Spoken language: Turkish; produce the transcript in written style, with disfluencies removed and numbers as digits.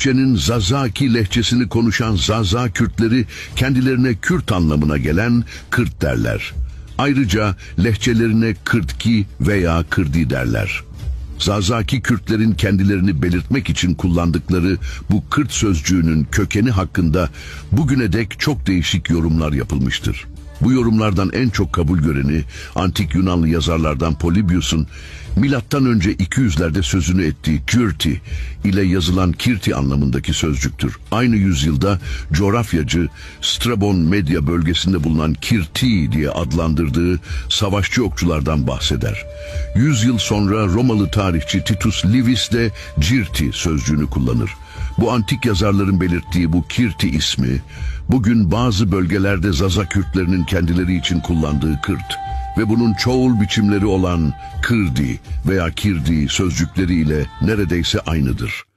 Türkçenin Zazaki lehçesini konuşan Zaza Kürtleri kendilerine Kürt anlamına gelen Kırt derler. Ayrıca lehçelerine Kırtki veya Kırdi derler. Zazaki Kürtlerin kendilerini belirtmek için kullandıkları bu Kırt sözcüğünün kökeni hakkında bugüne dek çok değişik yorumlar yapılmıştır. Bu yorumlardan en çok kabul göreni antik Yunanlı yazarlardan Polybius'un milattan önce 200'lerde sözünü ettiği Kürti ile yazılan Kirti anlamındaki sözcüktür. Aynı yüzyılda coğrafyacı Strabon Medya bölgesinde bulunan Kirti diye adlandırdığı savaşçı okçulardan bahseder. 100 yıl sonra Romalı tarihçi Titus Livius de Girti sözcüğünü kullanır. Bu antik yazarların belirttiği bu Kirti ismi bugün bazı bölgelerde Zaza Kürtlerinin kendileri için kullandığı Kırt ve bunun çoğul biçimleri olan Kırdi veya Kirdi sözcükleriyle neredeyse aynıdır.